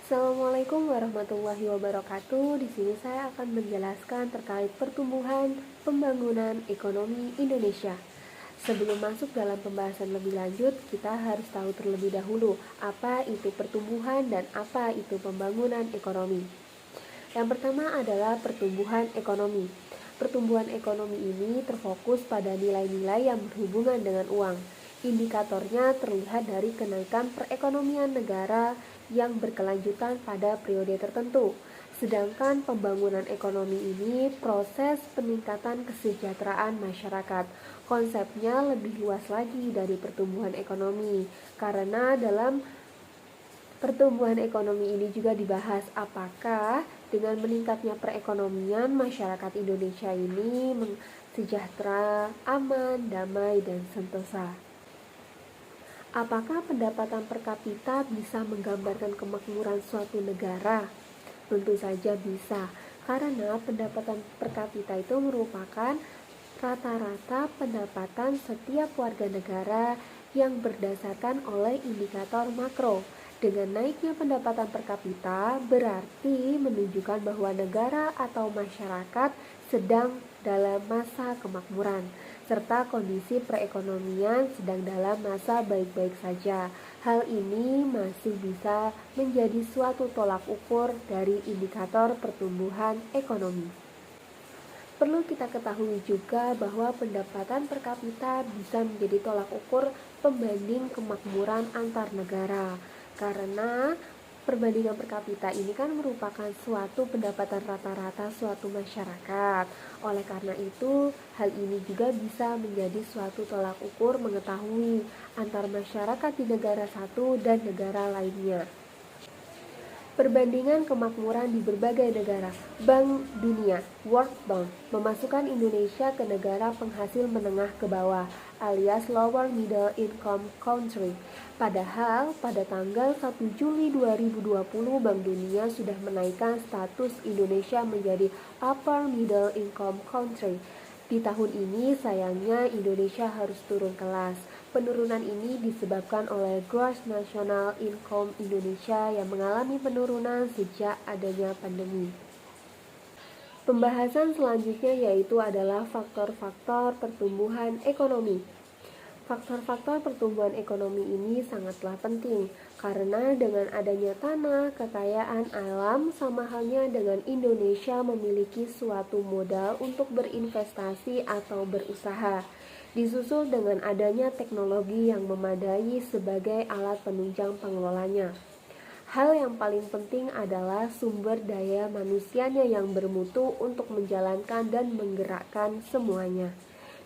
Assalamualaikum warahmatullahi wabarakatuh. Di sini saya akan menjelaskan terkait pertumbuhan pembangunan ekonomi Indonesia. Sebelum masuk dalam pembahasan lebih lanjut, kita harus tahu terlebih dahulu apa itu pertumbuhan dan apa itu pembangunan ekonomi. Yang pertama adalah pertumbuhan ekonomi. Pertumbuhan ekonomi ini terfokus pada nilai-nilai yang berhubungan dengan uang. Indikatornya terlihat dari kenaikan perekonomian negara yang berkelanjutan pada periode tertentu. Sedangkan pembangunan ekonomi ini proses peningkatan kesejahteraan masyarakat. Konsepnya lebih luas lagi dari pertumbuhan ekonomi, karena dalam pertumbuhan ekonomi ini juga dibahas apakah dengan meningkatnya perekonomian masyarakat Indonesia ini sejahtera, aman, damai, dan sentosa. Apakah pendapatan per kapita bisa menggambarkan kemakmuran suatu negara? Tentu saja bisa, karena pendapatan per kapita itu merupakan rata-rata pendapatan setiap warga negara yang berdasarkan oleh indikator makro. Dengan naiknya pendapatan per kapita berarti menunjukkan bahwa negara atau masyarakat sedang dalam masa kemakmuran, serta kondisi perekonomian sedang dalam masa baik-baik saja. Hal ini masih bisa menjadi suatu tolak ukur dari indikator pertumbuhan ekonomi. Perlu kita ketahui juga bahwa pendapatan per kapita bisa menjadi tolak ukur pembanding kemakmuran antar negara. Karena perbandingan per kapita ini kan merupakan suatu pendapatan rata-rata suatu masyarakat. Oleh karena itu, hal ini juga bisa menjadi suatu tolak ukur mengetahui antar masyarakat di negara satu dan negara lainnya. Perbandingan kemakmuran di berbagai negara. Bank Dunia (World Bank) memasukkan Indonesia ke negara penghasil menengah ke bawah alias lower middle income country. Padahal pada tanggal 1 Juli 2020 Bank Dunia sudah menaikkan status Indonesia menjadi upper middle income country. Di tahun ini sayangnya Indonesia harus turun kelas. Penurunan ini disebabkan oleh gross national income Indonesia yang mengalami penurunan sejak adanya pandemi. Pembahasan selanjutnya yaitu adalah faktor-faktor pertumbuhan ekonomi. Faktor-faktor pertumbuhan ekonomi ini sangatlah penting karena dengan adanya tanah, kekayaan alam sama halnya dengan Indonesia memiliki suatu modal untuk berinvestasi atau berusaha. Disusul dengan adanya teknologi yang memadai sebagai alat penunjang pengelolanya. Hal yang paling penting adalah sumber daya manusianya yang bermutu untuk menjalankan dan menggerakkan semuanya.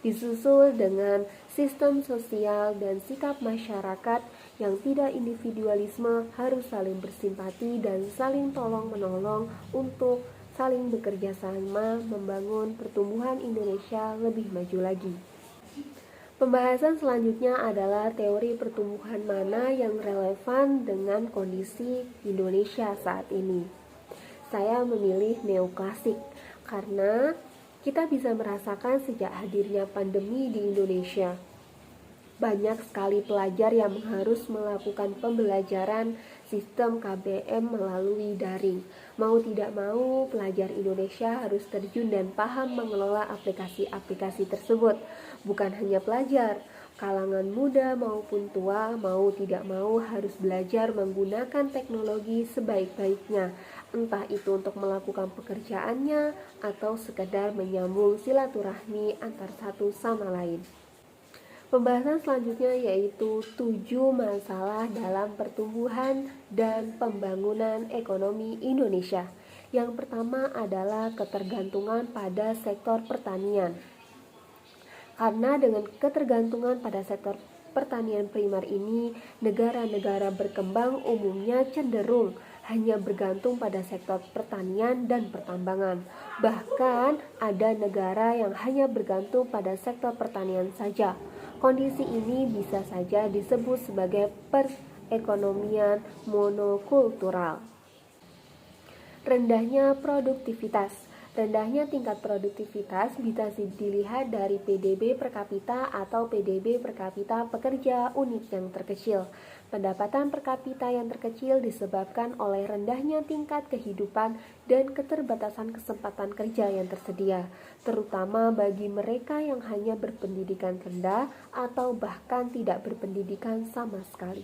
Disusul dengan sistem sosial dan sikap masyarakat yang tidak individualisme, harus saling bersimpati dan saling tolong-menolong untuk saling bekerja sama membangun pertumbuhan Indonesia lebih maju lagi. Pembahasan selanjutnya adalah teori pertumbuhan mana yang relevan dengan kondisi Indonesia saat ini. Saya memilih neoklasik karena kita bisa merasakan sejak hadirnya pandemi di Indonesia. Banyak sekali pelajar yang harus melakukan pembelajaran sistem KBM melalui daring. Mau tidak mau, pelajar Indonesia harus terjun dan paham mengelola aplikasi-aplikasi tersebut. Bukan hanya pelajar, kalangan muda maupun tua mau tidak mau harus belajar menggunakan teknologi sebaik-baiknya, entah itu untuk melakukan pekerjaannya atau sekedar menyambung silaturahmi antar satu sama lain. Pembahasan selanjutnya yaitu 7 masalah dalam pertumbuhan dan pembangunan ekonomi Indonesia. Yang pertama adalah ketergantungan pada sektor pertanian. Karena dengan ketergantungan pada sektor pertanian primer ini, negara-negara berkembang umumnya cenderung hanya bergantung pada sektor pertanian dan pertambangan. Bahkan ada negara yang hanya bergantung pada sektor pertanian saja. Kondisi ini bisa saja disebut sebagai perekonomian monokultural. Rendahnya produktivitas. Rendahnya tingkat produktivitas bisa dilihat dari PDB per kapita atau PDB per kapita pekerja unit yang terkecil. Pendapatan per kapita yang terkecil disebabkan oleh rendahnya tingkat kehidupan dan keterbatasan kesempatan kerja yang tersedia, terutama bagi mereka yang hanya berpendidikan rendah atau bahkan tidak berpendidikan sama sekali.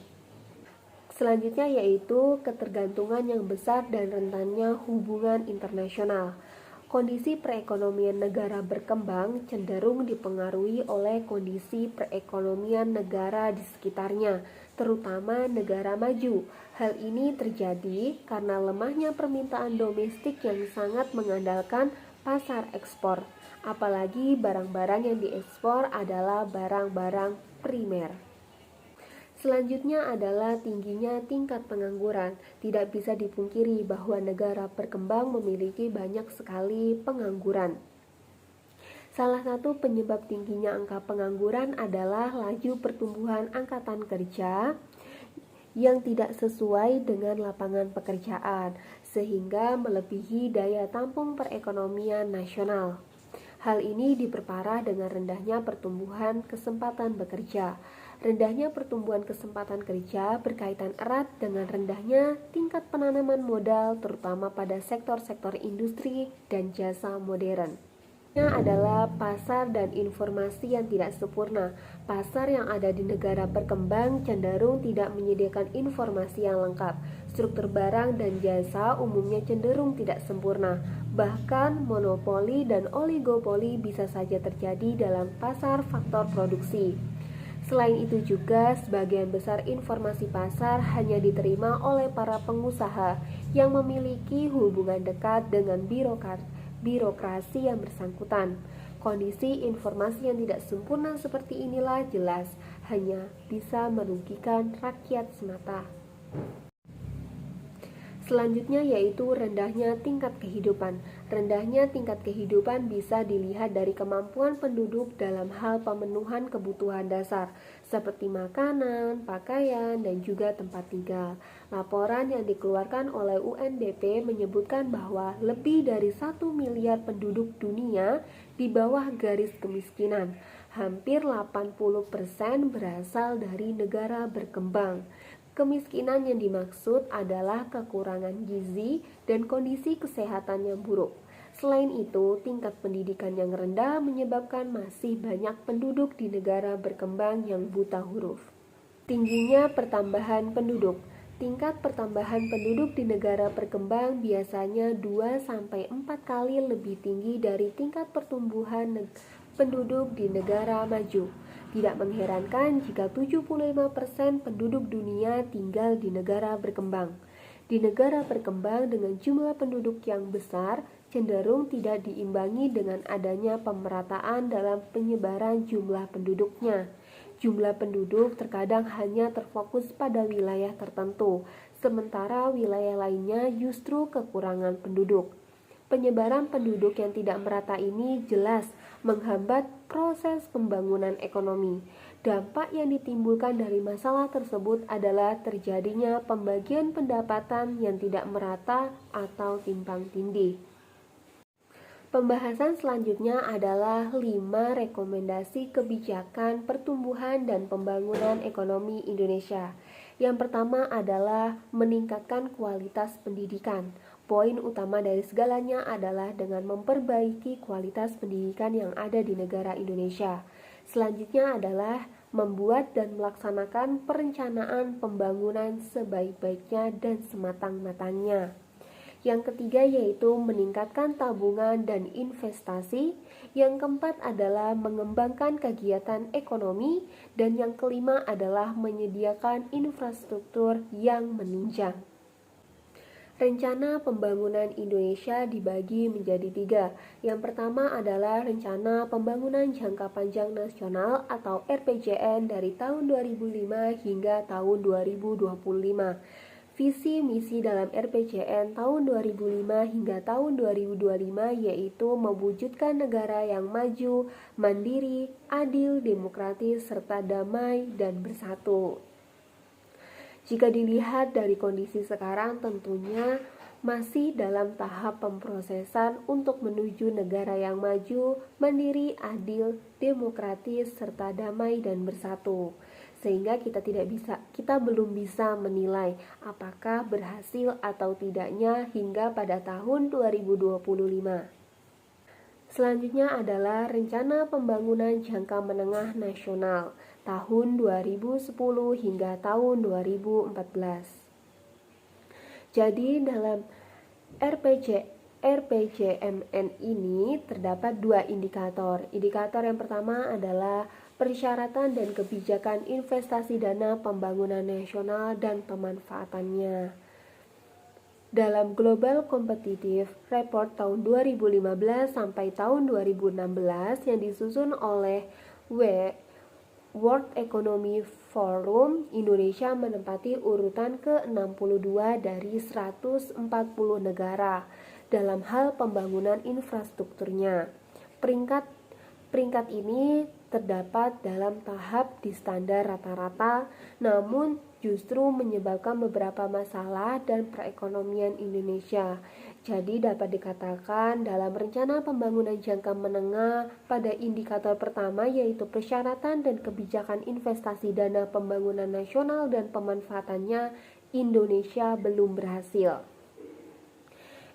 Selanjutnya yaitu ketergantungan yang besar dan rentannya hubungan internasional. Kondisi perekonomian negara berkembang cenderung dipengaruhi oleh kondisi perekonomian negara di sekitarnya, terutama negara maju. Hal ini terjadi karena lemahnya permintaan domestik yang sangat mengandalkan pasar ekspor, apalagi barang-barang yang diekspor adalah barang-barang primer. Selanjutnya adalah tingginya tingkat pengangguran. Tidak bisa dipungkiri bahwa negara berkembang memiliki banyak sekali pengangguran. Salah satu penyebab tingginya angka pengangguran adalah laju pertumbuhan angkatan kerja yang tidak sesuai dengan lapangan pekerjaan, sehingga melebihi daya tampung perekonomian nasional. Hal ini diperparah dengan rendahnya pertumbuhan kesempatan bekerja. Rendahnya pertumbuhan kesempatan kerja berkaitan erat dengan rendahnya tingkat penanaman modal, terutama pada sektor-sektor industri dan jasa modern. Adalah pasar dan informasi yang tidak sempurna. Pasar yang ada di negara berkembang cenderung tidak menyediakan informasi yang lengkap. Struktur barang dan jasa umumnya cenderung tidak sempurna. Bahkan monopoli dan oligopoli bisa saja terjadi dalam pasar faktor produksi. Selain itu juga, sebagian besar informasi pasar hanya diterima oleh para pengusaha yang memiliki hubungan dekat dengan birokrasi yang bersangkutan. Kondisi informasi yang tidak sempurna seperti inilah jelas hanya bisa merugikan rakyat semata. Selanjutnya yaitu rendahnya tingkat kehidupan. Rendahnya tingkat kehidupan bisa dilihat dari kemampuan penduduk dalam hal pemenuhan kebutuhan dasar, seperti makanan, pakaian, dan juga tempat tinggal. Laporan yang dikeluarkan oleh UNDP menyebutkan bahwa lebih dari 1 miliar penduduk dunia di bawah garis kemiskinan. Hampir 80% berasal dari negara berkembang. Kemiskinan yang dimaksud adalah kekurangan gizi dan kondisi kesehatan yang buruk. Selain itu, tingkat pendidikan yang rendah menyebabkan masih banyak penduduk di negara berkembang yang buta huruf. Tingginya pertambahan penduduk. Tingkat pertambahan penduduk di negara berkembang biasanya 2-4 kali lebih tinggi dari tingkat pertumbuhan penduduk di negara maju. Tidak mengherankan jika 75% penduduk dunia tinggal di negara berkembang. Di negara berkembang dengan jumlah penduduk yang besar, cenderung tidak diimbangi dengan adanya pemerataan dalam penyebaran jumlah penduduknya. Jumlah penduduk terkadang hanya terfokus pada wilayah tertentu, sementara wilayah lainnya justru kekurangan penduduk. Penyebaran penduduk yang tidak merata ini jelas menghambat proses pembangunan ekonomi. Dampak yang ditimbulkan dari masalah tersebut adalah terjadinya pembagian pendapatan yang tidak merata atau timpang tindih. Pembahasan selanjutnya adalah 5 rekomendasi kebijakan pertumbuhan dan pembangunan ekonomi Indonesia. Yang pertama adalah meningkatkan kualitas pendidikan. Poin utama dari segalanya adalah dengan memperbaiki kualitas pendidikan yang ada di negara Indonesia. Selanjutnya adalah membuat dan melaksanakan perencanaan pembangunan sebaik-baiknya dan sematang-matangnya. Yang ketiga yaitu meningkatkan tabungan dan investasi. Yang keempat adalah mengembangkan kegiatan ekonomi. Dan yang kelima adalah menyediakan infrastruktur yang menunjang. Rencana pembangunan Indonesia dibagi menjadi 3. Yang pertama adalah Rencana Pembangunan Jangka Panjang Nasional atau RPJN dari tahun 2005 hingga tahun 2025. Visi misi dalam RPJN tahun 2005 hingga tahun 2025 yaitu mewujudkan negara yang maju, mandiri, adil, demokratis, serta damai dan bersatu. Jika dilihat dari kondisi sekarang tentunya masih dalam tahap pemrosesan untuk menuju negara yang maju, mandiri, adil, demokratis, serta damai dan bersatu. sehingga kita belum bisa menilai apakah berhasil atau tidaknya hingga pada tahun 2025. Selanjutnya adalah Rencana Pembangunan Jangka Menengah Nasional tahun 2010 hingga tahun 2014. Jadi dalam RPJMN ini terdapat dua indikator. Indikator yang pertama adalah persyaratan dan kebijakan investasi dana pembangunan nasional dan pemanfaatannya. Dalam Global Competitive Report tahun 2015 sampai tahun 2016 yang disusun oleh World Economic Forum, Indonesia menempati urutan ke-62 dari 140 negara dalam hal pembangunan infrastrukturnya. Peringkat ini terdapat dalam tahap di standar rata-rata, namun justru menyebabkan beberapa masalah dan perekonomian Indonesia. Jadi dapat dikatakan dalam rencana pembangunan jangka menengah pada indikator pertama yaitu persyaratan dan kebijakan investasi dana pembangunan nasional dan pemanfaatannya, Indonesia belum berhasil.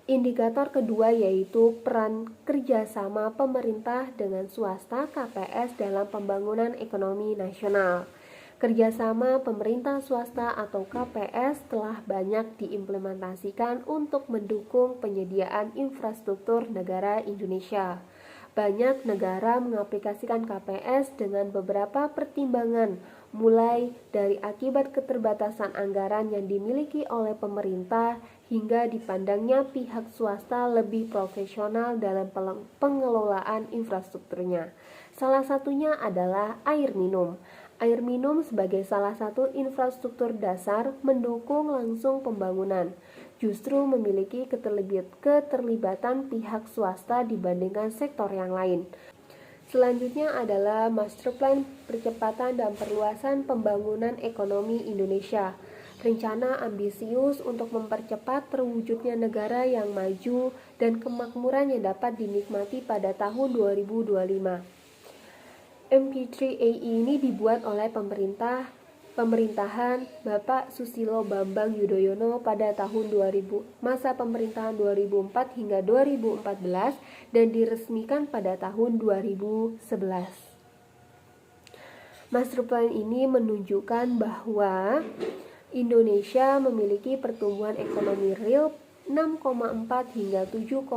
Indikator kedua yaitu peran kerjasama pemerintah dengan swasta KPS dalam pembangunan ekonomi nasional. Kerjasama pemerintah swasta atau KPS telah banyak diimplementasikan untuk mendukung penyediaan infrastruktur negara Indonesia. Banyak negara mengaplikasikan KPS dengan beberapa pertimbangan, mulai dari akibat keterbatasan anggaran yang dimiliki oleh pemerintah hingga dipandangnya pihak swasta lebih profesional dalam pengelolaan infrastrukturnya. Salah satunya adalah air minum. Air minum sebagai salah satu infrastruktur dasar mendukung langsung pembangunan, justru memiliki keterlibatan pihak swasta dibandingkan sektor yang lain. Selanjutnya adalah Master Plan Percepatan dan Perluasan Pembangunan Ekonomi Indonesia. Rencana ambisius untuk mempercepat terwujudnya negara yang maju dan kemakmuran yang dapat dinikmati pada tahun 2025. MP3AE ini dibuat oleh pemerintahan Bapak Susilo Bambang Yudhoyono pada tahun 2000, masa pemerintahan 2004 hingga 2014 dan diresmikan pada tahun 2011. Master Plan ini menunjukkan bahwa Indonesia memiliki pertumbuhan ekonomi real 6,4 hingga 7,5%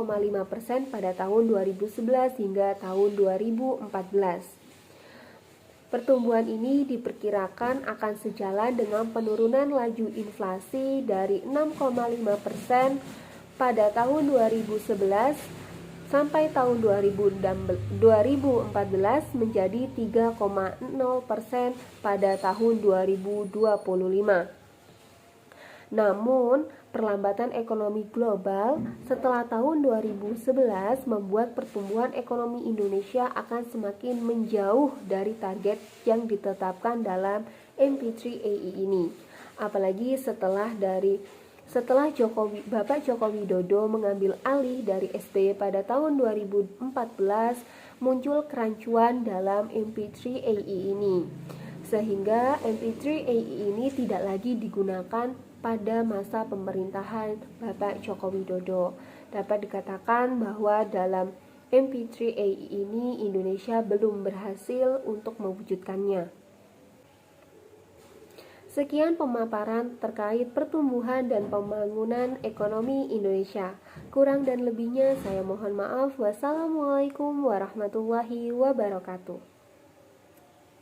pada tahun 2011 hingga tahun 2014. Pertumbuhan ini diperkirakan akan sejalan dengan penurunan laju inflasi dari 6,5% pada tahun 2011 sampai tahun 2014 menjadi 3,0% pada tahun 2025. Namun, perlambatan ekonomi global setelah tahun 2011 membuat pertumbuhan ekonomi Indonesia akan semakin menjauh dari target yang ditetapkan dalam MP3AE ini. Apalagi setelah Bapak Joko Widodo mengambil alih dari SBY pada tahun 2014, muncul kerancuan dalam MP3AE ini. Sehingga MP3AE ini tidak lagi digunakan pada masa pemerintahan Bapak Joko Widodo. Dapat dikatakan bahwa dalam MP3AE ini Indonesia belum berhasil untuk mewujudkannya. Sekian pemaparan terkait pertumbuhan dan pembangunan ekonomi Indonesia. Kurang dan lebihnya saya mohon maaf. Wassalamualaikum warahmatullahi wabarakatuh.